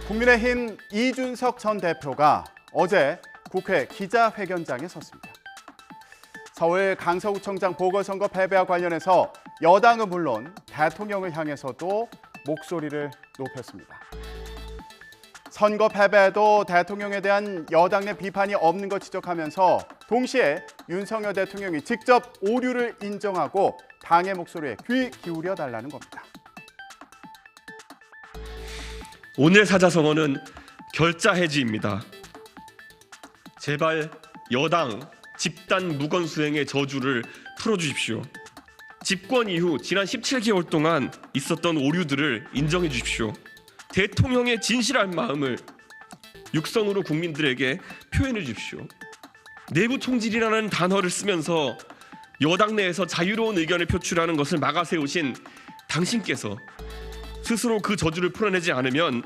국민의힘 이준석 전 대표가 어제 국회 기자회견장에 섰습니다. 서울 강서구청장 보궐선거 패배와 관련해서 여당은 물론 대통령을 향해서도 목소리를 높였습니다. 선거 패배에도 대통령에 대한 여당 내 비판이 없는 것 지적하면서 동시에 윤석열 대통령이 직접 오류를 인정하고 당의 목소리에 귀 기울여 달라는 겁니다. 오늘 사자성어는 결자 해지입니다. 제발 여당 집단 무건수행의 저주를 풀어주십시오. 집권 이후 지난 17개월 동안 있었던 오류들을 인정해 주십시오. 대통령의 진실한 마음을 육성으로 국민들에게 표현해 주십시오. 내부 총질이라는 단어를 쓰면서 여당 내에서 자유로운 의견을 표출하는 것을 막아세우신 당신께서 스스로 그 저주를 풀어내지 않으면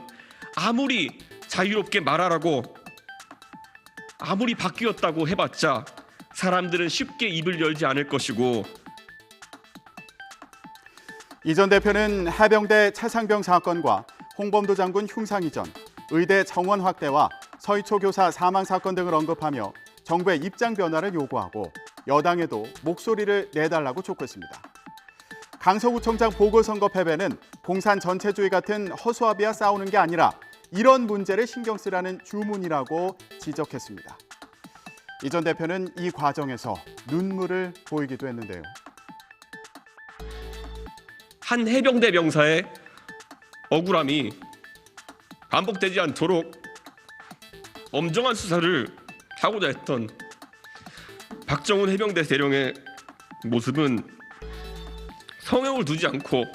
아무리 자유롭게 말하라고 아무리 바뀌었다고 해봤자 사람들은 쉽게 입을 열지 않을 것이고. 이 전 대표는 해병대 최상병 사건과 홍범도 장군 흉상 이전, 의대 정원 확대와 서희초 교사 사망 사건 등을 언급하며 정부의 입장 변화를 요구하고 여당에도 목소리를 내달라고 촉구했습니다. 강서구청장 보궐선거 패배는 공산 전체주의 같은 허수아비와 싸우는 게 아니라 이런 문제를 신경 쓰라는 주문이라고 지적했습니다. 이 전 대표는 이 과정에서 눈물을 보이기도 했는데요. 한 해병대 병사의 억울함이 반복되지 않도록 엄정한 수사를 하고자 했던 박정훈 해병대 대령의 모습은 성형을 두지 않고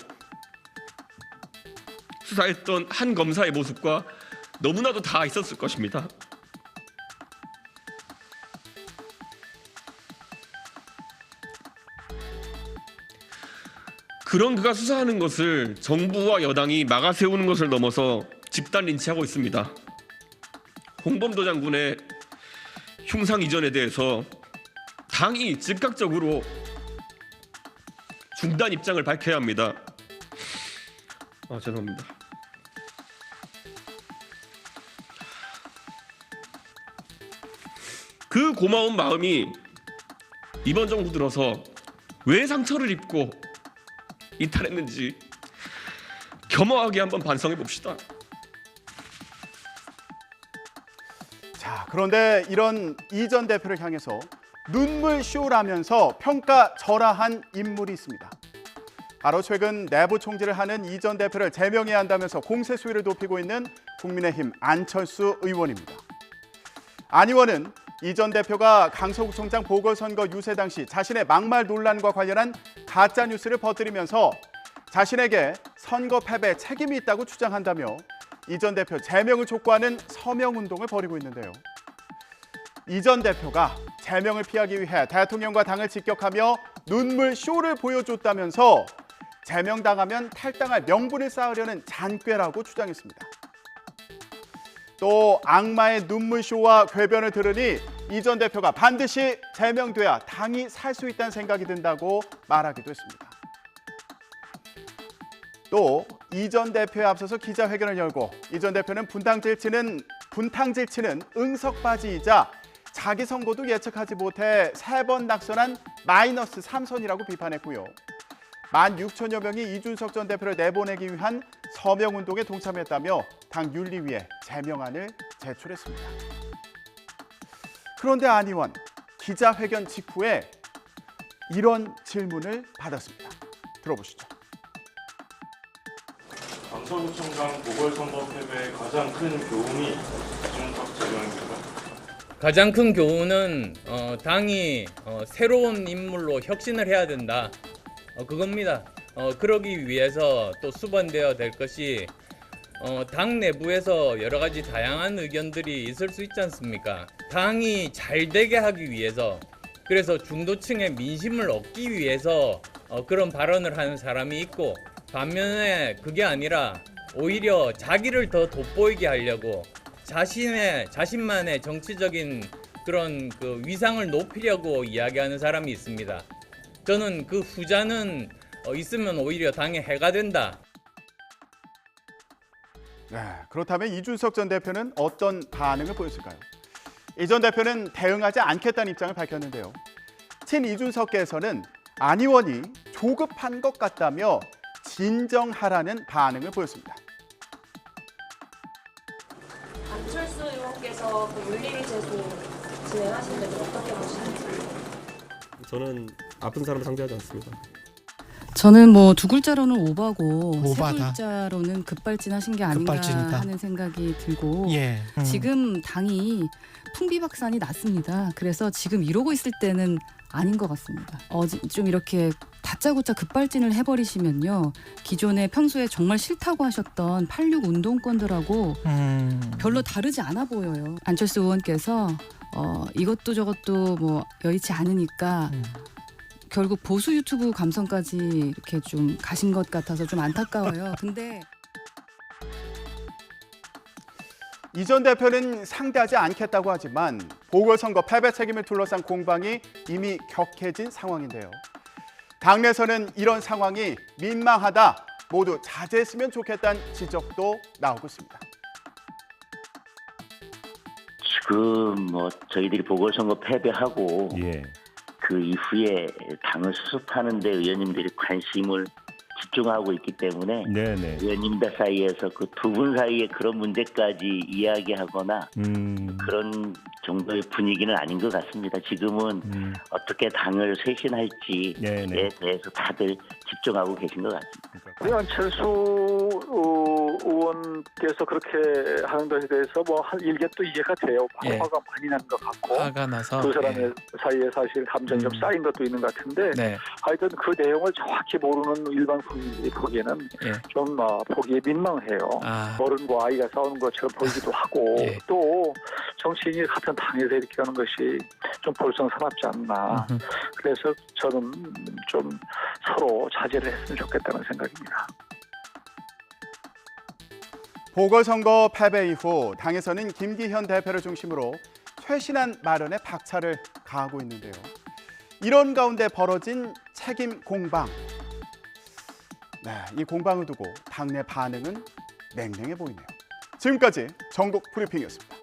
수사했던 한 검사의 모습과 너무나도 다 있었을 것입니다. 그런 그가 수사하는 것을 정부와 여당이 막아세우는 것을 넘어서 집단 린치하고 있습니다. 홍범도 장군의 흉상 이전에 대해서 당이 즉각적으로 중단 입장을 밝혀야 합니다. 죄송합니다. 그 고마운 마음이 이번 정부 들어서 왜 상처를 입고 이탈했는지 겸허하게 한번 반성해 봅시다. 자, 그런데 이런 이 전 대표를 향해서 눈물 쇼라면서 평가절하한 인물이 있습니다. 바로 최근 내부 총질을 하는 이 전 대표를 제명해야 한다면서 공세 수위를 높이고 있는 국민의힘 안철수 의원입니다. 안 의원은 이 전 대표가 강서구청장 보궐선거 유세 당시 자신의 막말 논란과 관련한 가짜 뉴스를 퍼뜨리면서 자신에게 선거 패배에 책임이 있다고 주장한다며 이 전 대표 제명을 촉구하는 서명운동을 벌이고 있는데요. 이 전 대표가 제명을 피하기 위해 대통령과 당을 직격하며 눈물 쇼를 보여줬다면서 제명당하면 탈당할 명분을 쌓으려는 잔꾀라고 주장했습니다. 또 악마의 눈물 쇼와 궤변을 들으니 이 전 대표가 반드시 제명돼야 당이 살 수 있다는 생각이 든다고 말하기도 했습니다. 또 이 전 대표에 앞서서 기자회견을 열고 이 전 대표는 분탕질치는 응석바지이자 자기 선거도 예측하지 못해 3번 낙선한 마이너스 3선이라고 비판했고요. 16,000여 명이 이준석 전 대표를 내보내기 위한 서명운동에 동참했다며 당 윤리위에 제명안을 제출했습니다. 그런데 안 의원, 기자회견 직후에 이런 질문을 받았습니다. 들어보시죠. 강서구청장 보궐선거 패배의 가장 큰 교훈이 이준석 제명입니다. 가장 큰 교훈은 당이 새로운 인물로 혁신을 해야 된다. 그겁니다. 그러기 위해서 또 수반되어야 될 것이 당 내부에서 여러 가지 다양한 의견들이 있을 수 있지 않습니까? 당이 잘 되게 하기 위해서, 그래서 중도층의 민심을 얻기 위해서 그런 발언을 하는 사람이 있고, 반면에 그게 아니라 오히려 자기를 더 돋보이게 하려고 자신만의 정치적인 그런 그 위상을 높이려고 이야기하는 사람이 있습니다. 저는 그 후자는 있으면 오히려 당에 해가 된다. 네, 그렇다면 이준석 전 대표는 어떤 반응을 보였을까요? 이 전 대표는 대응하지 않겠다는 입장을 밝혔는데요. 친 이준석께서는 안 의원이 조급한 것 같다며 진정하라는 반응을 보였습니다. 안철수 의원께서 그 윤리위 제소 진행하신 데는 어떻게 보시는지? 저는 아픈 사람을 상대하지 않습니다. 저는 뭐 두 글자로는 오바고 세 오바다. 글자로는 급발진하신 게 아닌가 급발진이다. 하는 생각이 들고 예. 지금 당이 풍비박산이 났습니다. 그래서 지금 이러고 있을 때는 아닌 것 같습니다. 좀 이렇게 다짜고짜 급발진을 해버리시면요. 기존에 평소에 정말 싫다고 하셨던 86 운동권들하고 별로 다르지 않아 보여요. 안철수 의원께서 이것도 저것도 뭐 여의치 않으니까 결국 보수 유튜브 감성까지 이렇게 좀 가신 것 같아서 좀 안타까워요. 근데 이 전 대표는 상대하지 않겠다고 하지만 보궐선거 패배 책임을 둘러싼 공방이 이미 격해진 상황인데요. 당내에서는 이런 상황이 민망하다, 모두 자제했으면 좋겠다는 지적도 나오고 있습니다. 지금 뭐 저희들이 보궐선거 패배하고 그 이후에 당을 수습하는 데 의원님들이 관심을 집중하고 있기 때문에 의원님들 사이에서 그 두 분 사이에 그런 문제까지 이야기하거나 그런 정도의 분위기는 아닌 것 같습니다. 지금은 어떻게 당을 쇄신할지에 대해서 다들 집중하고 계신 것 같습니다. 안철수 의원께서 그렇게 하는 것에 대해서 뭐 일개 또 이해가 돼요. 화가 많이 나는 것 같고 화가 나서 두 사람의 사이에 사실 감정이 좀 쌓인 것도 있는 것 같은데 하여튼 그 내용을 정확히 모르는 일반 국민들이 보기에는 좀 보기에 민망해요. 어른과 아이가 싸우는 것처럼 보이기도 하고 또 정치인이 같은 당에서 이렇게 하는 것이 좀 볼썽사납지 않나. 그래서 저는 좀 서로 자제를 했으면 좋겠다는 생각입니다. 보궐선거 패배 이후 당에서는 김기현 대표를 중심으로 쇄신안 마련에 박차를 가하고 있는데요. 이런 가운데 벌어진 책임 공방. 이 공방을 두고 당내 반응은 냉랭해 보이네요. 지금까지 전국 브리핑이었습니다.